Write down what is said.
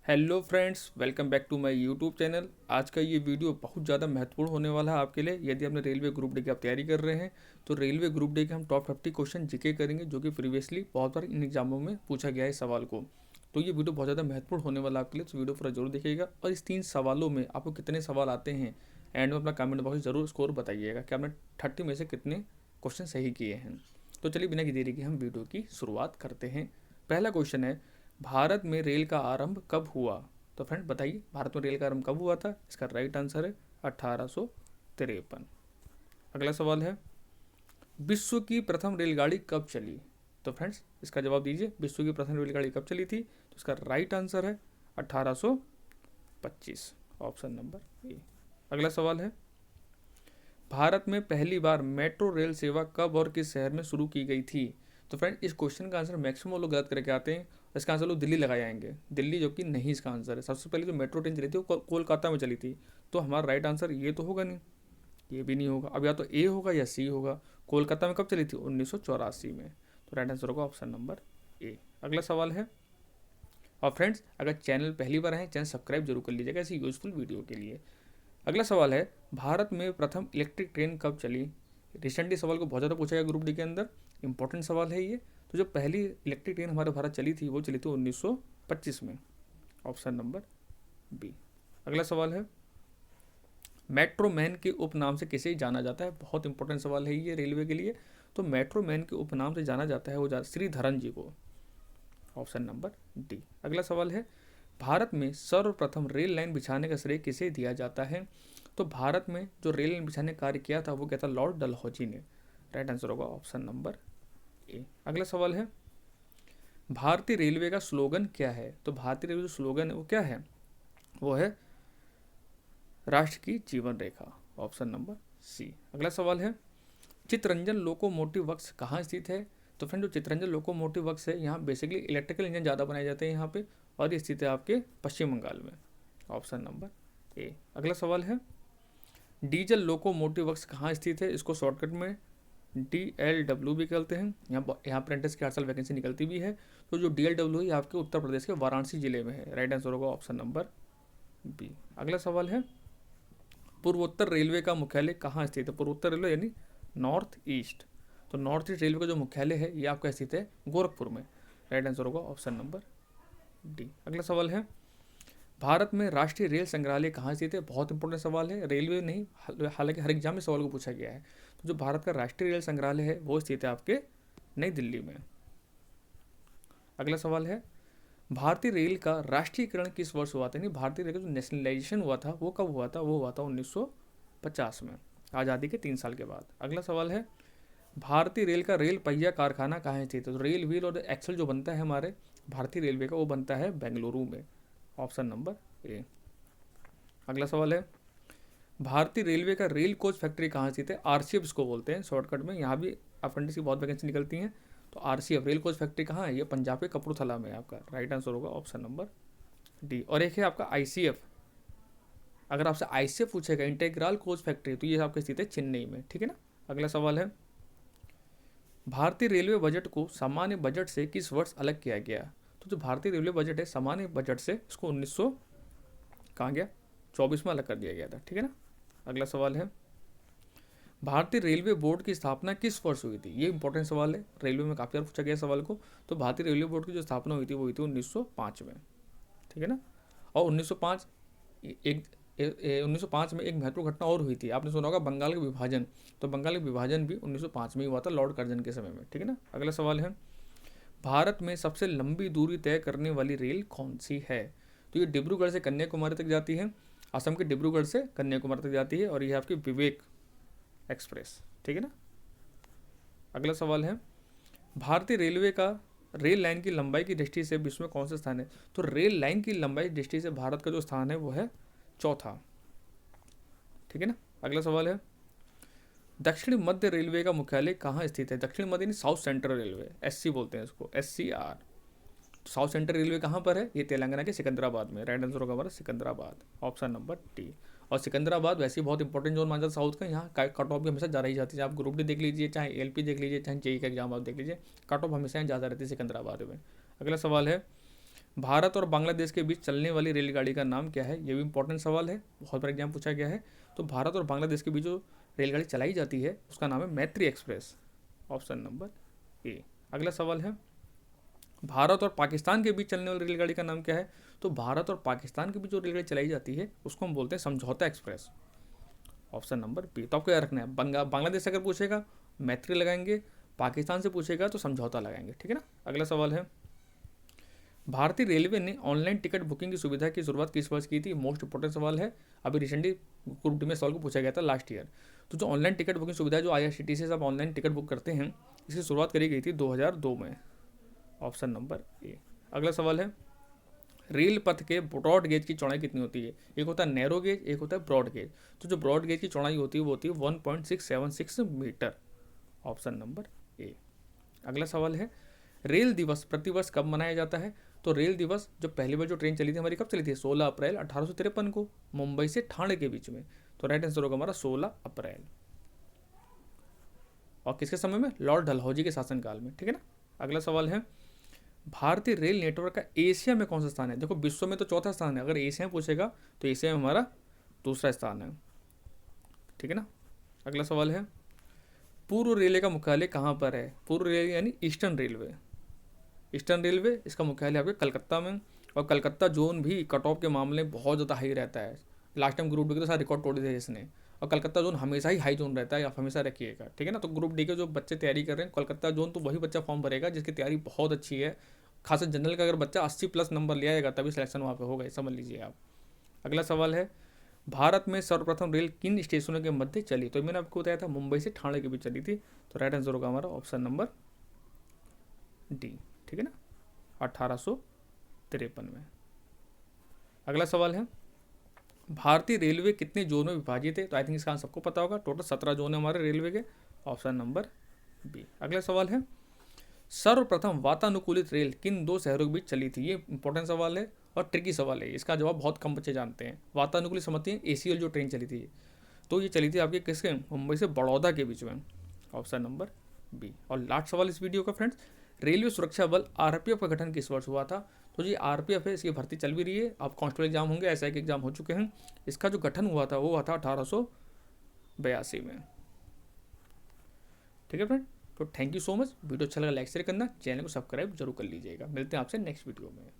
Hello friends, welcome back to my YouTube channel. आज का ये वीडियो बहुत ज़्यादा महत्वपूर्ण होने वाला है आपके लिए। यदि आपने रेलवे ग्रुप डी की आप तैयारी कर रहे हैं तो रेलवे ग्रुप डी के हम टॉप 50 क्वेश्चन जीके करेंगे, जो कि प्रीवियसली बहुत बार इन एग्जामों में पूछा गया है इस सवाल को। तो ये वीडियो बहुत ज़्यादा महत्वपूर्ण होने वाला है आपके लिए, तो वीडियो पूरा जरूर देखिएगा। और इस 3 सवालों में आपको कितने सवाल आते हैं एंड में अपना कमेंट बॉक्स में जरूर स्कोर बताइएगा कि आपने 30 में से कितने क्वेश्चन सही किए हैं। तो चलिए बिना की देरी के हम वीडियो की शुरुआत करते हैं। पहला क्वेश्चन है, भारत में रेल का आरंभ कब हुआ? तो फ्रेंड बताइए, भारत में रेल का आरंभ कब हुआ था? इसका राइट आंसर है 1853। अगला सवाल है, विश्व की प्रथम रेलगाड़ी कब चली? तो फ्रेंड्स इसका जवाब दीजिए, विश्व की प्रथम रेलगाड़ी कब चली थी? तो इसका राइट आंसर है 1825, ऑप्शन नंबर ए। अगला सवाल है, भारत में पहली बार मेट्रो रेल सेवा कब और किस शहर में शुरू की गई थी? तो फ्रेंड इस क्वेश्चन का आंसर मैक्सिमम लोग गलत करके आते हैं। इसका आंसर लोग दिल्ली लगाए आएंगे, दिल्ली, जो कि नहीं इसका आंसर है। सबसे पहले जो मेट्रो ट्रेन चली थी वो कोलकाता में चली थी, तो हमारा राइट आंसर ये तो होगा नहीं, ये भी नहीं होगा। अब या तो ए होगा या सी होगा। कोलकाता में कब चली थी? 1984 में। तो राइट आंसर होगा ऑप्शन नंबर ए। अगला सवाल है, और फ्रेंड्स अगर चैनल पहली बार है, चैनल सब्सक्राइब जरूर कर लीजिएगा ऐसी यूजफुल वीडियो के लिए। अगला सवाल है, भारत में प्रथम इलेक्ट्रिक ट्रेन कब चली? रिसेंटली सवाल को बहुत ज़्यादा पूछा गया ग्रुप डी के अंदर, इंपॉर्टेंट सवाल है ये। तो जो पहली इलेक्ट्रिक ट्रेन हमारे भारत चली थी वो चली थी 1925 में, ऑप्शन नंबर बी। अगला सवाल है, मेट्रो मैन के उपनाम से किसे जाना जाता है? बहुत इंपॉर्टेंट सवाल है ये रेलवे के लिए। तो मेट्रो मैन के उपनाम से जाना जाता है वो श्रीधरन जी को, ऑप्शन नंबर डी। अगला सवाल है, भारत में सर्वप्रथम रेल लाइन बिछाने का श्रेय किसे दिया जाता है? तो भारत में जो रेल लाइन बिछाने का कार्य किया था वो क्या था? लॉर्ड डलहौजी ने। राइट आंसर होगा ऑप्शन नंबर ए। अगला सवाल है, भारतीय रेलवे का स्लोगन क्या है? तो भारतीय रेलवे जो स्लोगन है वो क्या है? वो है राष्ट्र की जीवन रेखा, ऑप्शन नंबर सी। अगला सवाल है, चितरंजन लोकोमोटिव वर्क्स कहाँ स्थित है? तो फ्रेंड जो चितरंजन लोकोमोटिव वर्क्स है, यहाँ बेसिकली इलेक्ट्रिकल इंजन ज़्यादा बनाए जाते हैं यहाँ पे, और ये स्थित है आपके पश्चिम बंगाल में, ऑप्शन नंबर ए। अगला सवाल है, डीजल लोकोमोटिव वर्क्स कहाँ स्थित है? इसको शॉर्टकट में DLW भी कहते हैं। यहाँ अप्रेंटिस की 8 साल वैकेंसी निकलती भी है। तो जो DLW है ये आपके उत्तर प्रदेश के वाराणसी जिले में है। राइट आंसर होगा ऑप्शन नंबर बी। अगला सवाल है, पूर्वोत्तर रेलवे का मुख्यालय कहाँ स्थित है? पूर्वोत्तर रेलवे यानी नॉर्थ ईस्ट। तो नॉर्थ ईस्ट रेलवे का जो मुख्यालय है ये आपका स्थित है गोरखपुर में। राइट आंसर होगा ऑप्शन नंबर डी। अगला सवाल है, भारत में राष्ट्रीय रेल संग्रहालय कहाँ स्थित है? बहुत इंपॉर्टेंट सवाल है, रेलवे नहीं, हालांकि हर एग्जाम में सवाल को पूछा गया है। तो जो भारत का राष्ट्रीय रेल संग्रहालय है वो स्थित है आपके नई दिल्ली में। अगला सवाल है, भारतीय रेल का राष्ट्रीयकरण किस वर्ष हुआ था? यानी भारतीय रेल का जो नेशनलाइजेशन हुआ था वो कब हुआ था? वो हुआ था 1950 में, आज़ादी के 3 साल के बाद। अगला सवाल है, भारतीय रेल का रेल पहिया कारखाना कहाँ स्थित है? तो रेल व्हील और एक्सल जो बनता है हमारे भारतीय रेलवे का वो बनता है बेंगलुरु में, ऑप्शन नंबर ए। अगला सवाल है, भारतीय रेलवे का रेल कोच फैक्ट्री कहाँ स्थित है? RCF इसको बोलते हैं शॉर्टकट में, यहाँ भी अप्रेंटिस की बहुत वैकेंसी निकलती हैं। तो RCF रेल कोच फैक्ट्री कहाँ है? ये पंजाब के कपूरथला में है आपका। राइट आंसर होगा ऑप्शन नंबर डी। और एक है आपका ICF, अगर आपसे ICF पूछेगा इंटेग्रल कोच फैक्ट्री, तो ये आपके स्थित है चेन्नई में, ठीक है ना। अगला सवाल है, भारतीय रेलवे बजट को सामान्य बजट से किस वर्ष अलग किया गया? तो जो भारतीय रेलवे बजट है सामान्य बजट से इसको 1900 कहाँ गया 24 में अलग कर दिया गया था, ठीक है ना। अगला सवाल है, भारतीय रेलवे बोर्ड की स्थापना किस वर्ष हुई थी? ये इंपॉर्टेंट सवाल है, रेलवे में काफ़ी बार पूछा गया सवाल को। तो भारतीय रेलवे बोर्ड की जो स्थापना हुई थी वो हुई थी 1905 में, ठीक है ना। और 1905 एक 1905 में एक महत्वपूर्ण घटना और हुई थी, आपने सुना होगा बंगाल का विभाजन। तो बंगाल का विभाजन भी 1905 में ही हुआ था लॉर्ड कर्जन के समय में, ठीक है ना। अगला सवाल है, भारत में सबसे लंबी दूरी तय करने वाली रेल कौन सी है? तो ये डिब्रूगढ़ से कन्याकुमारी तक जाती है, असम के डिब्रूगढ़ से कन्याकुमारी तक जाती है, और ये आपकी विवेक एक्सप्रेस, ठीक है ना। अगला सवाल है, भारतीय रेलवे का रेल लाइन की लंबाई की दृष्टि से विश्व में कौन सा स्थान है? तो रेल लाइन की लंबाई की दृष्टि से भारत का जो स्थान है वो है चौथा, ठीक है ना। अगला सवाल है, दक्षिण मध्य रेलवे का मुख्यालय कहाँ स्थित है? दक्षिण मध्य यानी साउथ सेंट्रल रेलवे, SC बोलते हैं इसको, SCR। साउथ सेंट्रल रेलवे कहाँ पर है? ये तेलंगाना के सिकंदराबाद में। राइट आंसर होगा हमारा सिकंदराबाद, ऑप्शन नंबर डी। और सिकंदराबाद वैसे ही बहुत इंपॉर्टेंट जोन माना जाता है साउथ का, यहाँ कट ऑफ भी हमेशा ज़्यादा ही जाती है। आप ग्रुप डी देख लीजिए, चाहे LP देख लीजिए, चाहे JEE का एग्जाम आप देख लीजिए, कट ऑफ हमेशा यहाँ ज़्यादा रहती है सिकंदराबाद में। अगला सवाल है, भारत और बांग्लादेश के बीच चलने वाली रेलगाड़ी का नाम क्या है? ये भी इंपॉर्टेंट सवाल है, बहुत बार एग्जाम पूछा गया है। तो भारत और बांग्लादेश के बीच जो रेलगाड़ी चलाई जाती है उसका नाम है मैत्री एक्सप्रेस, ऑप्शन नंबर ए। अगला सवाल है, भारत और पाकिस्तान के बीच चलने वाली रेलगाड़ी का नाम क्या है? तो भारत और पाकिस्तान के बीच जो रेलगाड़ी चलाई जाती है उसको हम बोलते हैं समझौता एक्सप्रेस, ऑप्शन नंबर बी। तो आपको याद रखना है, बांग्लादेश से अगर पूछेगा मैत्री लगाएंगे, पाकिस्तान से पूछेगा तो समझौता लगाएंगे, ठीक है ना। अगला सवाल है, भारतीय रेलवे ने ऑनलाइन टिकट बुकिंग की सुविधा की शुरुआत किस वर्ष की थी? मोस्ट इंपॉर्टेंट सवाल है, अभी रिसेंटली ग्रुप डी में सवाल को पूछा गया था लास्ट ईयर। तो जो ऑनलाइन टिकट बुकिंग सुविधा जो IRCTC से आप ऑनलाइन टिकट बुक करते हैं, इसकी शुरुआत करी गई थी 2002 में, ऑप्शन नंबर ए। अगला सवाल है, रेल पथ के ब्रॉड गेज की चौड़ाई कितनी होती है? एक होता है नैरो गेज, एक होता है ब्रॉड गेज। तो जो ब्रॉड गेज की चौड़ाई होती है वो होती है 1.676 मीटर, ऑप्शन नंबर ए। अगला सवाल है, रेल दिवस प्रतिवर्ष कब मनाया जाता है? तो रेल दिवस जो पहली बार जो ट्रेन चली थी हमारी कब चली थी? 16 अप्रैल 1853 को, मुंबई से ठाणे के बीच में। तो राइट आंसर होगा हमारा 16 अप्रैल। और किसके समय में? लॉर्ड डलहौजी के शासनकाल में, ठीक है ना। अगला सवाल है, भारतीय रेल नेटवर्क का एशिया में कौन सा स्थान है? देखो विश्व में तो चौथा स्थान है, अगर एशिया में पूछेगा तो एशिया में हमारा दूसरा स्थान है, ठीक है ना। अगला सवाल है, पूर्व रेलवे का मुख्यालय कहाँ पर है? पूर्व रेलवे यानी ईस्टर्न रेलवे, ईस्टर्न रेलवे इसका मुख्यालय आपके कलकत्ता में। और कलकत्ता जोन भी कट ऑफ के मामले में बहुत ज़्यादा हाई रहता है, लास्ट टाइम ग्रुप डी के साथ रिकॉर्ड तोड़ दिया इसने। और कलकत्ता जोन हमेशा ही हाई जोन रहता है, आप हमेशा रखिएगा, ठीक है ना। तो ग्रुप डी के जो बच्चे तैयारी कर रहे हैं कलकत्ता जोन, तो वही बच्चा फॉर्म भरेगा जिसकी तैयारी बहुत अच्छी है। खासकर जनरल का अगर बच्चा 80+ नंबर ले आएगा तभी सिलेक्शन वहाँ पे होगा, समझ लीजिए आप। अगला सवाल है, भारत में सर्वप्रथम रेल किन स्टेशनों के मध्य चली? तो मैंने आपको बताया था मुंबई से ठाणे के बीच चली थी। तो राइट आंसर होगा हमारा ऑप्शन नंबर डी, ठीक है ना, 1853 में। अगला सवाल है, भारतीय रेलवे कितने जोन में विभाजित है? तो आई थिंक इसका सबको पता होगा, टोटल 17 जोन है हमारे रेलवे के, ऑप्शन नंबर बी। अगला सवाल है, सर्वप्रथम वातानुकूलित रेल किन दो शहरों के बीच चली थी? ये इंपॉर्टेंट सवाल है और ट्रिकी सवाल है, इसका जवाब बहुत कम बच्चे जानते हैं। वातानुकूलित समझते हैं ACL जो ट्रेन चली थी, तो ये चली थी आपके किसके? मुंबई से बड़ौदा के बीच में, ऑप्शन नंबर बी। और लास्ट सवाल इस वीडियो का फ्रेंड्स, रेलवे सुरक्षा बल RPF का गठन किस वर्ष हुआ था? तो ये RPF है, इसकी भर्ती चल भी रही है, अब कांस्टेबल एग्जाम होंगे, SI के एग्जाम हो चुके हैं। इसका जो गठन हुआ था वो हुआ था 1882 में, ठीक है फ्रेंड। तो thank you so much, video अच्छा लगा लाइक शेयर करना, चैनल को सब्सक्राइब जरूर कर लीजिएगा। मिलते हैं आपसे नेक्स्ट वीडियो में।